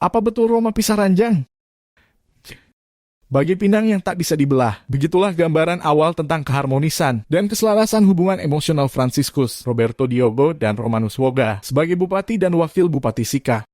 Apa betul Roma pisah ranjang? Bagi pinang yang tak bisa dibelah, begitulah gambaran awal tentang keharmonisan dan keselarasan hubungan emosional Franciscus, Roberto Diogo, dan Romanus Woga sebagai bupati dan wakil bupati Sika.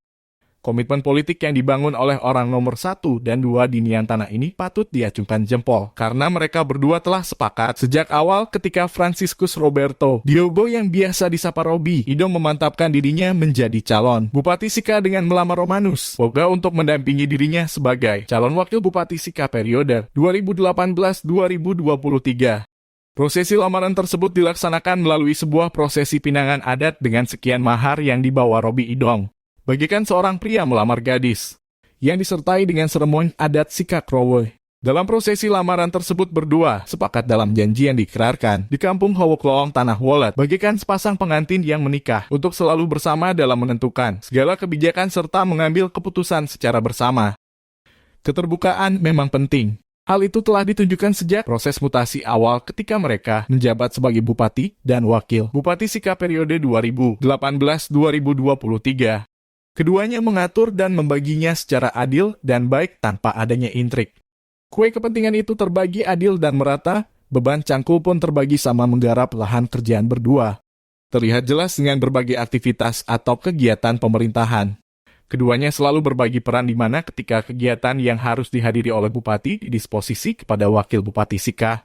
Komitmen politik yang dibangun oleh orang nomor 1 dan 2 di Niantana ini patut diacungkan jempol, karena mereka berdua telah sepakat sejak awal ketika Franciscus Roberto Diogo yang biasa disapa Robi Idong memantapkan dirinya menjadi calon Bupati Sika dengan melamar Romanus Woga untuk mendampingi dirinya sebagai calon wakil Bupati Sika periode 2018-2023. Prosesi lamaran tersebut dilaksanakan melalui sebuah prosesi pinangan adat dengan sekian mahar yang dibawa Robi Idong. Bagikan seorang pria melamar gadis, yang disertai dengan seremoni adat Sika Krowe. Dalam prosesi lamaran tersebut berdua sepakat dalam janji yang diikrarkan di kampung Howokloong Tanah Wolet, bagikan sepasang pengantin yang menikah untuk selalu bersama dalam menentukan segala kebijakan serta mengambil keputusan secara bersama. Keterbukaan memang penting. Hal itu telah ditunjukkan sejak proses mutasi awal ketika mereka menjabat sebagai bupati dan wakil Bupati Sika periode 2018-2023. Keduanya mengatur dan membaginya secara adil dan baik tanpa adanya intrik. Kue kepentingan itu terbagi adil dan merata, beban cangkul pun terbagi sama menggarap lahan kerjaan berdua. Terlihat jelas dengan berbagai aktivitas atau kegiatan pemerintahan. Keduanya selalu berbagi peran di mana ketika kegiatan yang harus dihadiri oleh bupati didisposisi kepada wakil bupati Sika.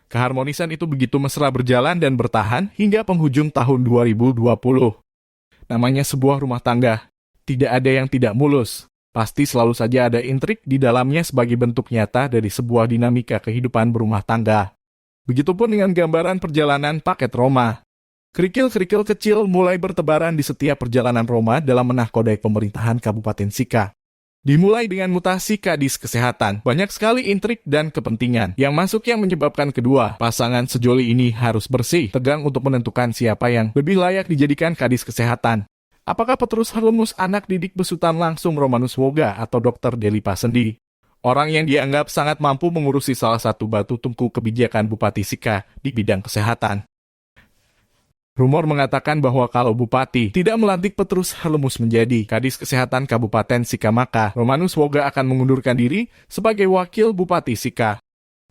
Keharmonisan itu begitu mesra berjalan dan bertahan hingga penghujung tahun 2020. Namanya sebuah rumah tangga. Tidak ada yang tidak mulus. Pasti selalu saja ada intrik di dalamnya sebagai bentuk nyata dari sebuah dinamika kehidupan berumah tangga. Begitupun dengan gambaran perjalanan paket Roma. Kerikil-kerikil kecil mulai bertebaran di setiap perjalanan Roma dalam menahkodai pemerintahan Kabupaten Sika. Dimulai dengan mutasi kadis kesehatan, banyak sekali intrik dan kepentingan yang masuk yang menyebabkan kedua pasangan sejoli ini harus bersih, tegang untuk menentukan siapa yang lebih layak dijadikan kadis kesehatan. Apakah peterus Harlemus anak didik besutan langsung Romanus Woga atau Dr. Deli Pasendi? Orang yang dianggap sangat mampu mengurusi salah satu batu tungku kebijakan Bupati Sika di bidang kesehatan. Rumor mengatakan bahwa kalau Bupati tidak melantik Petrus Harlemus menjadi Kadis Kesehatan Kabupaten Sika, maka Romanus Woga akan mengundurkan diri sebagai Wakil Bupati Sika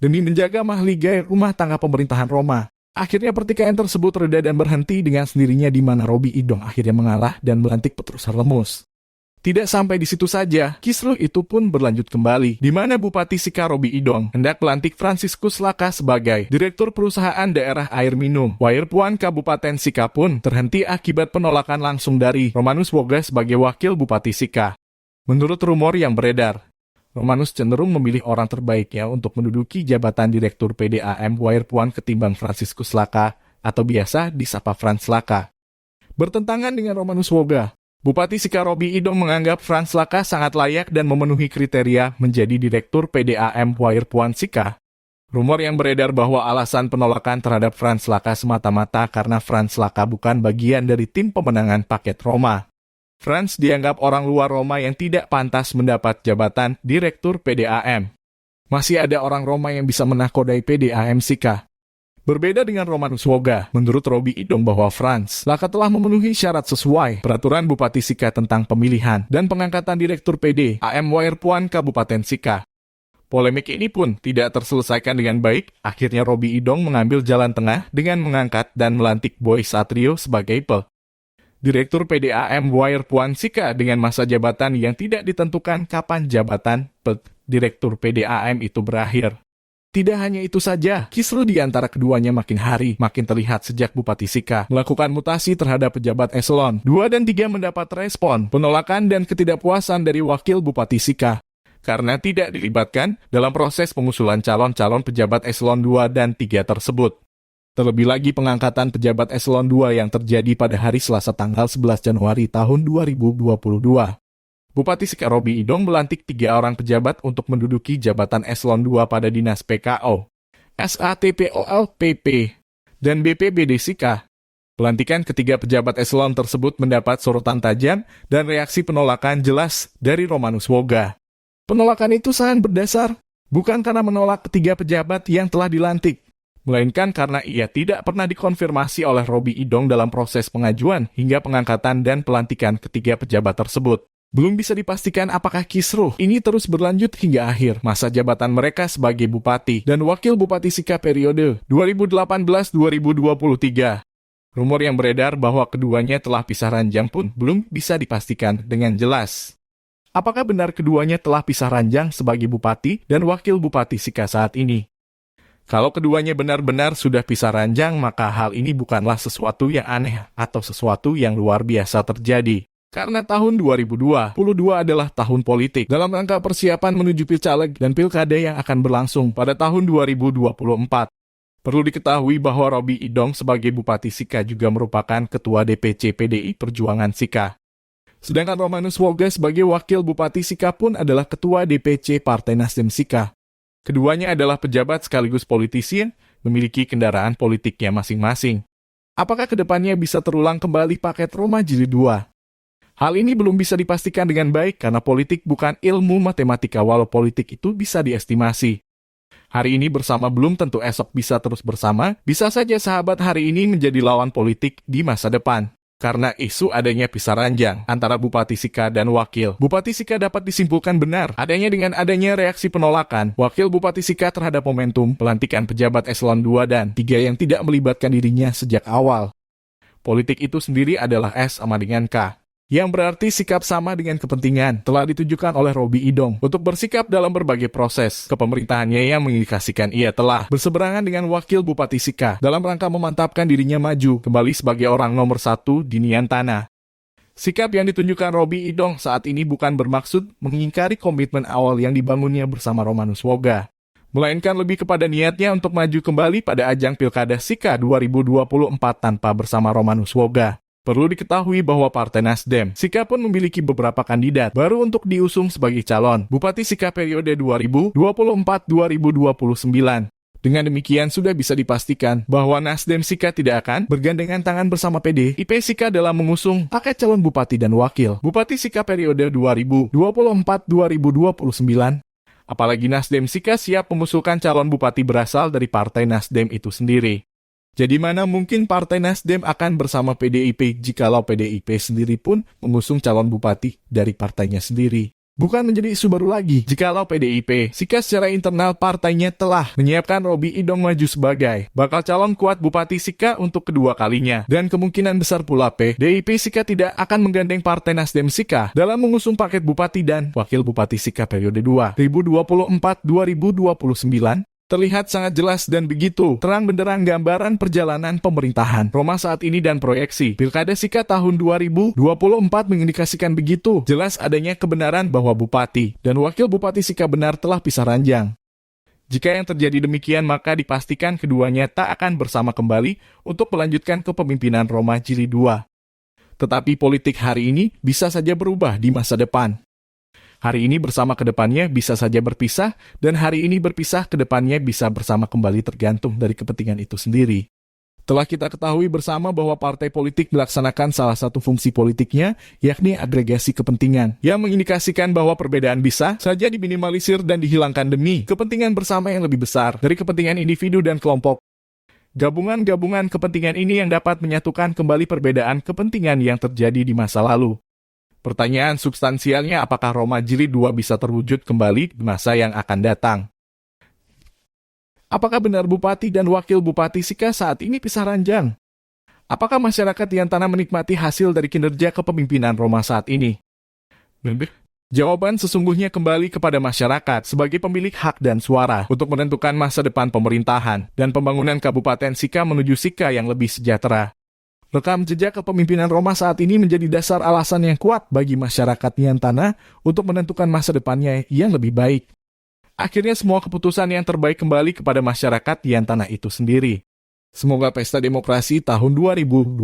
demi menjaga mahligai rumah tangga pemerintahan Roma. Akhirnya pertikaian tersebut reda dan berhenti dengan sendirinya di mana Robi Idong akhirnya mengalah dan melantik Petrus Harlemus. Tidak sampai di situ saja, kisruh itu pun berlanjut kembali, di mana Bupati Sika Robi Idong hendak melantik Franciscus Laka sebagai Direktur Perusahaan Daerah Air Minum. Wairpuan Kabupaten Sika pun terhenti akibat penolakan langsung dari Romanus Woga sebagai Wakil Bupati Sika. Menurut rumor yang beredar, Romanus cenderung memilih orang terbaiknya untuk menduduki jabatan Direktur PDAM Wairpuan ketimbang Franciscus Laka atau biasa disapa Franz Laka. Bertentangan dengan Romanus Woga, Bupati Sika Robi Idong menganggap Franz Laka sangat layak dan memenuhi kriteria menjadi Direktur PDAM Wairpuan Sika. Rumor yang beredar bahwa alasan penolakan terhadap Franz Laka semata-mata karena Franz Laka bukan bagian dari tim pemenangan paket Roma. Franz dianggap orang luar Roma yang tidak pantas mendapat jabatan Direktur PDAM. Masih ada orang Roma yang bisa menakodai PDAM Sika. Berbeda dengan Romanus Woga, menurut Robi Idong bahwa Franz Laka telah memenuhi syarat sesuai peraturan Bupati Sika tentang pemilihan dan pengangkatan Direktur PDAM Wairpuan Kabupaten Sika. Polemik ini pun tidak terselesaikan dengan baik. Akhirnya Robi Idong mengambil jalan tengah dengan mengangkat dan melantik Boy Satrio sebagai Direktur PDAM Wairpuan Sika dengan masa jabatan yang tidak ditentukan kapan jabatan Direktur PDAM itu berakhir. Tidak hanya itu saja, kisruh di antara keduanya makin hari makin terlihat sejak Bupati Sika melakukan mutasi terhadap pejabat eselon 2 dan 3 mendapat respon penolakan dan ketidakpuasan dari Wakil Bupati Sika karena tidak dilibatkan dalam proses pengusulan calon-calon pejabat eselon 2 dan 3 tersebut. Terlebih lagi pengangkatan pejabat eselon 2 yang terjadi pada hari Selasa tanggal 11 Januari tahun 2022. Bupati Sika Robi Idong melantik 3 orang pejabat untuk menduduki jabatan eselon 2 pada Dinas PKO, SATPOL PP, dan BPBD Sika. Pelantikan ketiga pejabat eselon tersebut mendapat sorotan tajam dan reaksi penolakan jelas dari Romanus Woga. Penolakan itu sangat berdasar, bukan karena menolak ketiga pejabat yang telah dilantik, melainkan karena ia tidak pernah dikonfirmasi oleh Robi Idong dalam proses pengajuan hingga pengangkatan dan pelantikan ketiga pejabat tersebut. Belum bisa dipastikan apakah kisruh ini terus berlanjut hingga akhir masa jabatan mereka sebagai bupati dan wakil bupati Sika periode 2018-2023. Rumor yang beredar bahwa keduanya telah pisah ranjang pun belum bisa dipastikan dengan jelas. Apakah benar keduanya telah pisah ranjang sebagai bupati dan wakil bupati Sika saat ini? Kalau keduanya benar-benar sudah pisah ranjang, maka hal ini bukanlah sesuatu yang aneh atau sesuatu yang luar biasa terjadi. Karena tahun 2022 adalah tahun politik dalam rangka persiapan menuju pilcaleg dan pilkada yang akan berlangsung pada tahun 2024. Perlu diketahui bahwa Robi Idong sebagai Bupati Sika juga merupakan Ketua DPC PDI Perjuangan Sika. Sedangkan Romanus Woga sebagai Wakil Bupati Sika pun adalah Ketua DPC Partai Nasdem Sika. Keduanya adalah pejabat sekaligus politisi yang memiliki kendaraan politiknya masing-masing. Apakah kedepannya bisa terulang kembali paket Roma Jilid 2? Hal ini belum bisa dipastikan dengan baik karena politik bukan ilmu matematika walau politik itu bisa diestimasi. Hari ini bersama belum tentu esok bisa terus bersama, bisa saja sahabat hari ini menjadi lawan politik di masa depan. Karena isu adanya pisah ranjang antara Bupati Sika dan Wakil Bupati Sika dapat disimpulkan benar adanya dengan adanya reaksi penolakan Wakil Bupati Sika terhadap momentum pelantikan pejabat eselon 2 dan 3 yang tidak melibatkan dirinya sejak awal. Politik itu sendiri adalah S sama dengan K. Yang berarti sikap sama dengan kepentingan telah ditunjukkan oleh Robi Idong untuk bersikap dalam berbagai proses kepemerintahannya yang mengindikasikan ia telah berseberangan dengan Wakil Bupati Sika dalam rangka memantapkan dirinya maju kembali sebagai orang nomor 1 di Niantana. Sikap yang ditunjukkan Robi Idong saat ini bukan bermaksud mengingkari komitmen awal yang dibangunnya bersama Romanus Woga, melainkan lebih kepada niatnya untuk maju kembali pada ajang Pilkada Sika 2024 tanpa bersama Romanus Woga. Perlu diketahui bahwa Partai Nasdem Sika pun memiliki beberapa kandidat baru untuk diusung sebagai calon Bupati Sika periode 2024-2029. Dengan demikian sudah bisa dipastikan bahwa Nasdem Sika tidak akan bergandengan tangan bersama PDIP Sika dalam mengusung paket calon Bupati dan Wakil Bupati Sika periode 2024-2029. Apalagi Nasdem Sika siap mengusulkan calon Bupati berasal dari Partai Nasdem itu sendiri. Jadi mana mungkin Partai Nasdem akan bersama PDIP jikalau PDIP sendiri pun mengusung calon bupati dari partainya sendiri. Bukan menjadi isu baru lagi jikalau PDIP Sika secara internal partainya telah menyiapkan Robi Idong maju sebagai bakal calon kuat Bupati Sika untuk kedua kalinya. Dan kemungkinan besar pula PDIP Sika tidak akan menggandeng Partai Nasdem Sika dalam mengusung paket Bupati dan Wakil Bupati Sika periode 2024-2029. Terlihat sangat jelas dan begitu terang benderang gambaran perjalanan pemerintahan Roma saat ini dan proyeksi Pilkada Sika tahun 2024 mengindikasikan begitu jelas adanya kebenaran bahwa Bupati dan Wakil Bupati Sika benar telah pisah ranjang. Jika yang terjadi demikian maka dipastikan keduanya tak akan bersama kembali untuk melanjutkan kepemimpinan Roma Jilid 2. Tetapi politik hari ini bisa saja berubah di masa depan. Hari ini bersama ke depannya bisa saja berpisah, dan hari ini berpisah ke depannya bisa bersama kembali tergantung dari kepentingan itu sendiri. Telah kita ketahui bersama bahwa partai politik melaksanakan salah satu fungsi politiknya, yakni agregasi kepentingan, yang mengindikasikan bahwa perbedaan bisa saja diminimalisir dan dihilangkan demi kepentingan bersama yang lebih besar dari kepentingan individu dan kelompok. Gabungan-gabungan kepentingan ini yang dapat menyatukan kembali perbedaan kepentingan yang terjadi di masa lalu. Pertanyaan substansialnya apakah Roma Jilid 2 bisa terwujud kembali di masa yang akan datang? Apakah benar Bupati dan Wakil Bupati Sika saat ini pisah ranjang? Apakah masyarakat Niantana menikmati hasil dari kinerja kepemimpinan Roma saat ini? Jawaban sesungguhnya kembali kepada masyarakat sebagai pemilik hak dan suara untuk menentukan masa depan pemerintahan dan pembangunan Kabupaten Sika menuju Sika yang lebih sejahtera. Rekam jejak kepemimpinan Roma saat ini menjadi dasar alasan yang kuat bagi masyarakat Niantana untuk menentukan masa depannya yang lebih baik. Akhirnya semua keputusan yang terbaik kembali kepada masyarakat Niantana itu sendiri. Semoga pesta demokrasi tahun 2024.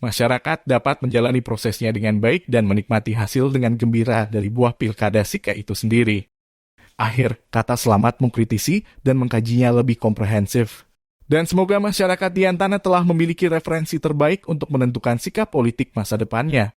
Masyarakat dapat menjalani prosesnya dengan baik dan menikmati hasil dengan gembira dari buah Pilkada Sika itu sendiri. Akhir kata selamat mengkritisi dan mengkajinya lebih komprehensif. Dan semoga masyarakat Niantana telah memiliki referensi terbaik untuk menentukan sikap politik masa depannya.